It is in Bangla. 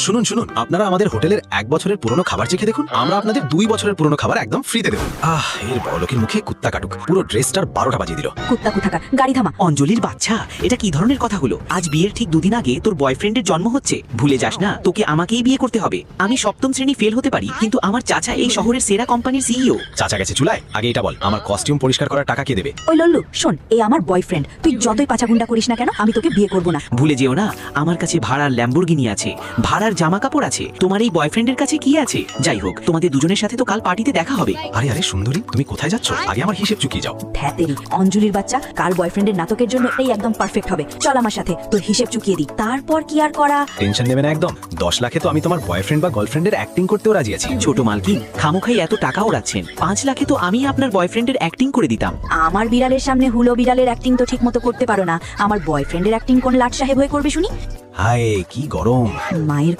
শুনুন শুনুন, আপনারা আমাদের হোটেলের 1 বছরের পুরনো খাবার চেখে দেখুন। আমরা আপনাদের 2 বছরের পুরনো খাবার একদম ফ্রিতে দেবো। এর বড়লোকের মুখে কুত্তা কাটুক, পুরো ড্রেসটার 12টা বাজিয়ে দিল। কুত্তা কোথাকার, গাড়ি থামা। অঞ্জলির বাচ্চা, এটা কি ধরনের কথা হলো? আজ বিয়ের ঠিক 2 দিন আগে তোর বয়ফ্রেন্ডের জন্ম হচ্ছে। ভুলে যাস না, তোকে আমাকেই বিয়ে করতে হবে। আমি 7ম শ্রেণী ফেল হতে পারি, কিন্তু আমার চাচা এই শহরের সেরা কোম্পানির সিইও। চাচা গেছে চুলায়, আগে এটা বল, আমার কস্টিউম পরিষ্কার করার টাকা কে দেবে? ওই লল্লু শোন, এই আমার বয়ফ্রেন্ড, তুই যতই পাচাগুন্ডা করিস না কেন আমি তোকে বিয়ে করব না। ভুলে যেও না, আমার কাছে ভাড়ার ল্যাম্বরগিনি আছে, ভাড়ার জামা কাপড় আছে। তোমার এই বয়ফ্রেন্ডের কাছে কি আছে? যাই হোক, তোমাদের দুজনের সাথে তো কাল পার্টিতে দেখা হবে। আরে আরে সুন্দরী, তুমি কোথায় যাচ্ছ? আগে আমার হিসেব চুকিয়ে যাও। ধ্যাতেরি, অঞ্জলির বাচ্চা, কাল বয়ফ্রেন্ডের নাটকের জন্য এই একদম পারফেক্ট হবে। চল আমার সাথে, তোর হিসেব চুকিয়ে দিই, তারপর কি আর করা। টেনশন নেবে না একদম। 10 লাখে তো আমি তোমার বয়ফ্রেন্ড বা গার্লফ্রেন্ডের অ্যাক্টিং করতেও রাজি আছি। ছোট মালকিন, খামোখাই এত টাকা ওড়াচ্ছেন। 5 লাখে তো আমি আপনার বয়ফ্রেন্ডের অ্যাক্টিং করে দিতাম। আমার বিড়ালের সামনে হুলো বিড়ালের অ্যাক্টিং তো ঠিক মতো করতে পারো না, আমার বয়ফ্রেন্ডের অ্যাক্টিং কোন লাট সাহেব হয়ে করবে শুনি? হায় কি গরম। মায়ের